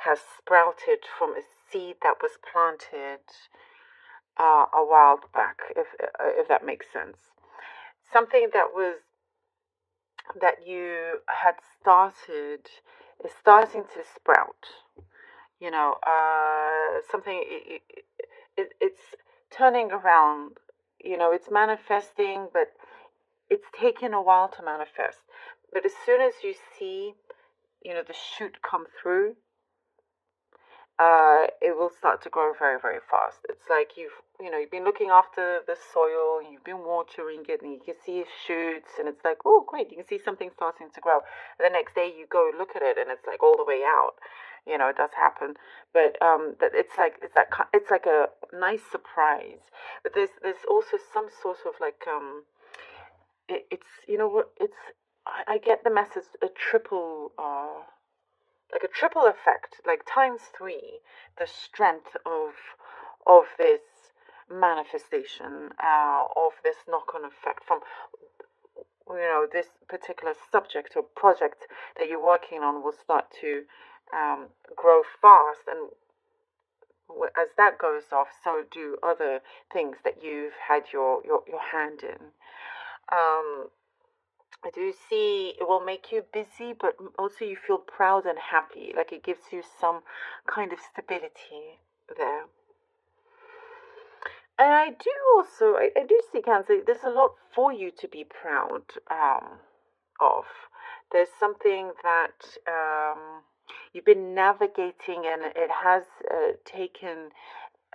has sprouted from a seed that was planted a while back, if that makes sense. Something that you had started is starting to sprout. Something it's turning around. It's manifesting, but it's taken a while to manifest. But as soon as you see, the shoot come through, it will start to grow very, very fast. It's like you've been looking after the soil, you've been watering it, and you can see shoots, and it's like, oh, great, you can see something starting to grow. The next day you go look at it, and it's like all the way out. It does happen, but that it's like a nice surprise. But there's also some sort of like it's what it's. I get the message a triple like a triple effect, like times three, the strength of this manifestation, of this knock-on effect from this particular subject or project that you're working on will start to grow fast, and as that goes off, so do other things that you've had your hand in. I do see it will make you busy, but also you feel proud and happy. Like it gives you some kind of stability there. And I do see, Cancer, there's a lot for you to be proud of. There's something that you've been navigating, and it has taken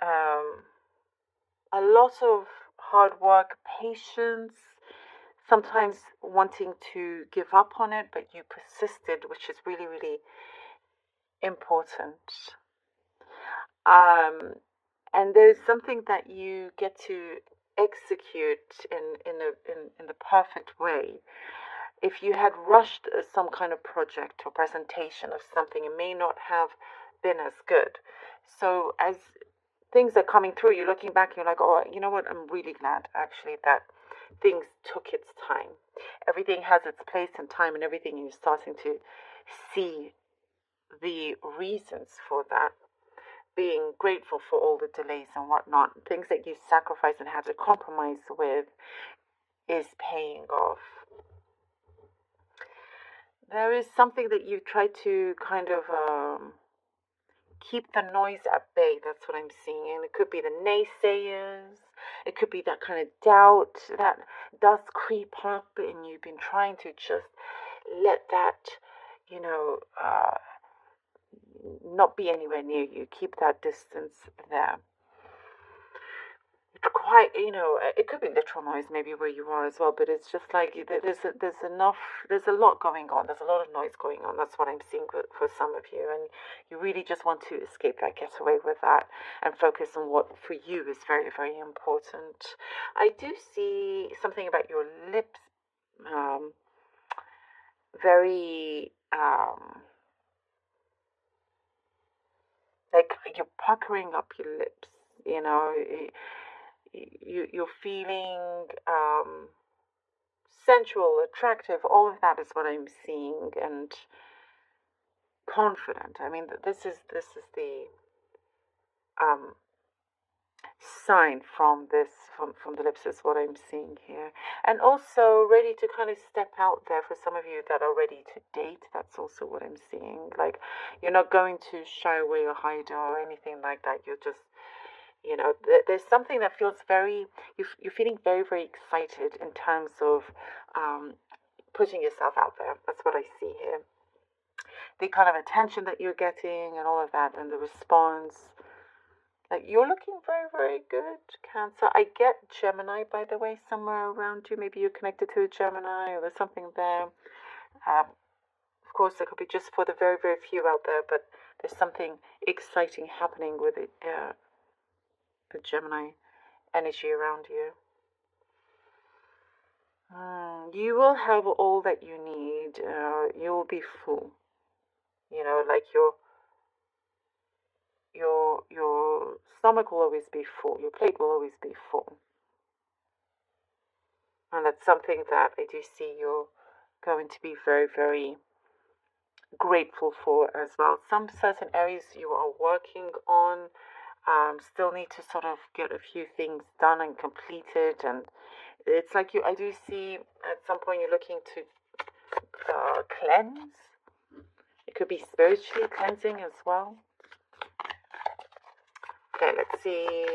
a lot of hard work, patience, sometimes wanting to give up on it, but you persisted, which is really, really important. And there's something that you get to execute in the perfect way. If you had rushed some kind of project or presentation of something, it may not have been as good. So as things are coming through, you're looking back, you're like, oh, you know what? I'm really glad actually that things took its time. Everything has its place and time and everything, and you're starting to see the reasons for that. Being grateful for all the delays and whatnot, things that you sacrificed and had to compromise with, is paying off. There is something that you try to kind of keep the noise at bay. That's what I'm seeing. And it could be the naysayers. It could be that kind of doubt that does creep up, and you've been trying to just let that, you know, not be anywhere near you. Keep that distance there. It's quite, it could be literal noise maybe where you are as well, but it's just like there's a lot going on. There's a lot of noise going on. That's what I'm seeing for some of you, and you really just want to escape that, get away with that, and focus on what for you is very, very important. I do see something about your lips, very like you're puckering up your lips. You're feeling sensual, attractive. All of that is what I'm seeing, and confident. I mean, this is the um, sign from the lips is what I'm seeing here, and also ready to kind of step out there for some of you that are ready to date. That's also what I'm seeing. Like you're not going to shy away or hide or anything like that. You're just there's something that feels you're feeling very, very excited in terms of putting yourself out there. That's what I see here. The kind of attention that you're getting and all of that, and the response. Like you're looking very, very good, Cancer. I get Gemini, by the way, somewhere around you. Maybe you're connected to a Gemini, or there's something there. Of course, there could be just for the very, very few out there, but there's something exciting happening with it. The Gemini energy around you. You will have all that you need. You'll be full. Like your stomach will always be full. Your plate will always be full. And that's something that I do see you're going to be very, very grateful for as well. Some certain areas you are working on, still need to sort of get a few things done and completed, and it's like I do see at some point you're looking to cleanse. It could be spiritually cleansing as well. Okay, let's see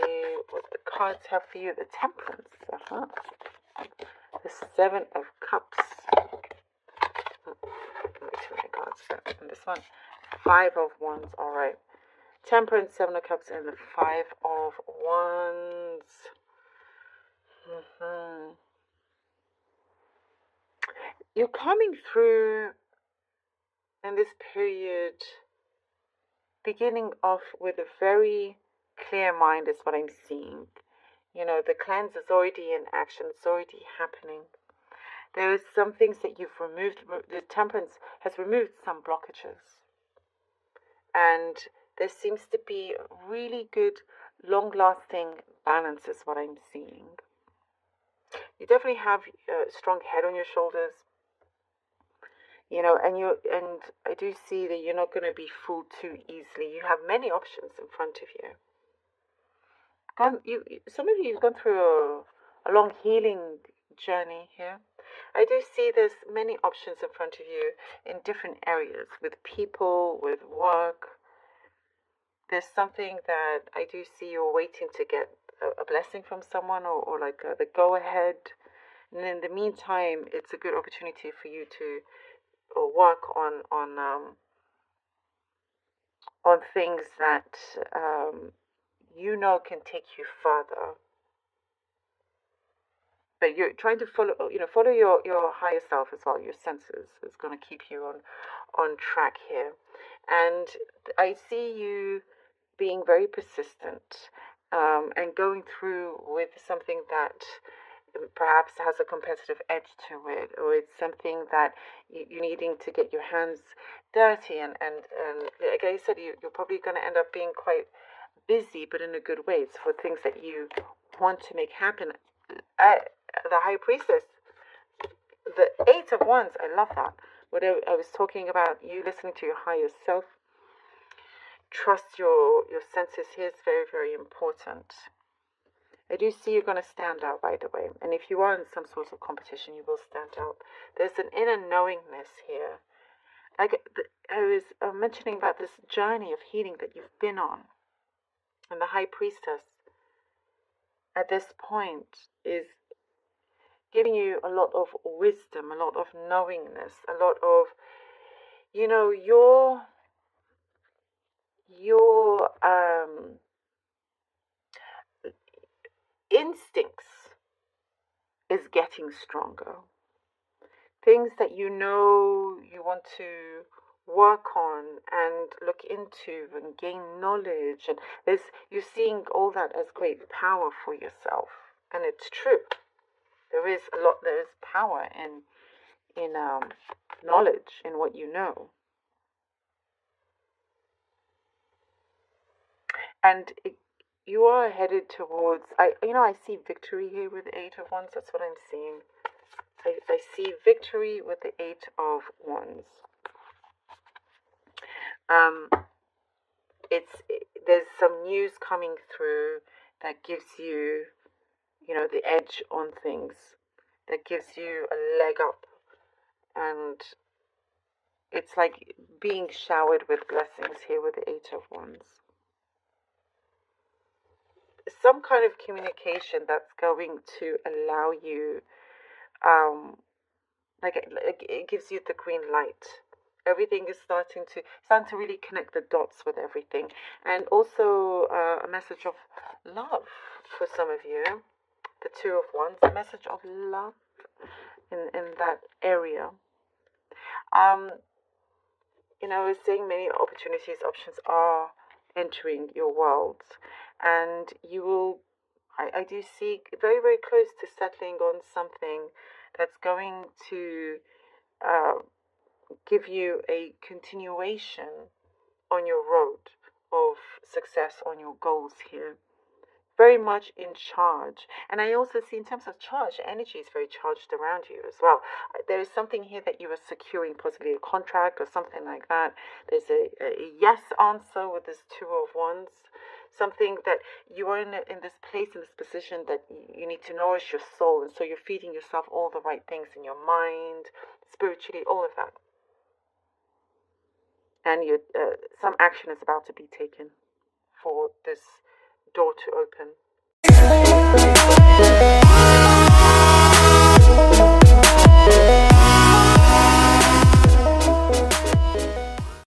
what the cards have for you. The Temperance. The Seven of Cups. Cards. And this one. Five of Wands. All right. Temperance, Seven of Cups, and the Five of Wands. You're coming through in this period, beginning off with a very clear mind is what I'm seeing. You know, the cleanse is already in action. It's already happening. There is some things that you've removed. The Temperance has removed some blockages. And there seems to be really good, long-lasting balance is what I'm seeing. You definitely have a strong head on your shoulders. You know, and I do see that you're not going to be fooled too easily. You have many options in front of you. Some of you have gone through a long healing journey here. I do see there's many options in front of you in different areas, with people, with work. There's something that I do see you're waiting to get a blessing from someone, or like the go ahead. And in the meantime, it's a good opportunity for you to work on things that you know can take you further. But you're trying to follow your higher self as well. Your senses is going to keep you on track here. And I see you being very persistent, and going through with something that perhaps has a competitive edge to it, or it's something that you're needing to get your hands dirty, and like I said, you're probably going to end up being quite busy, but in a good way. It's for things that you want to make happen. The High Priestess, the Eight of Wands, I love that. What I was talking about, you listening to your higher self, trust your senses here is very, very important. I do see you're going to stand out, by the way. And if you are in some sort of competition, you will stand out. There's an inner knowingness here. I was mentioning about this journey of healing that you've been on. And the High Priestess, at this point, is giving you a lot of wisdom, a lot of knowingness, a lot of, your instincts is getting stronger. Things that you want to work on and look into and gain knowledge, and you're seeing all that as great power for yourself, and it's true. There is power in knowledge, in what you know. And you are headed towards, I see victory here with the Eight of Wands. That's what I'm seeing. I see victory with the Eight of Wands. There's some news coming through that gives you, the edge on things, that gives you a leg up, and it's like being showered with blessings here with the Eight of Wands. Some kind of communication that's going to allow you, it gives you the green light. Everything is starting to really connect the dots with everything. And also a message of love for some of you. The Two of Wands, a message of love in that area. We're seeing many options are entering your world, and you will, I do see very, very close to settling on something that's going to give you a continuation on your road of success, on your goals here. very much in charge. And I also see in terms of charge, energy is very charged around you as well. There is something here that you are securing, possibly a contract or something like that. There's a yes answer with this Two of Wands. Something that you are in this place, in this position that you need to nourish your soul. And so you're feeding yourself all the right things in your mind, spiritually, all of that. And some action is about to be taken for this door to open.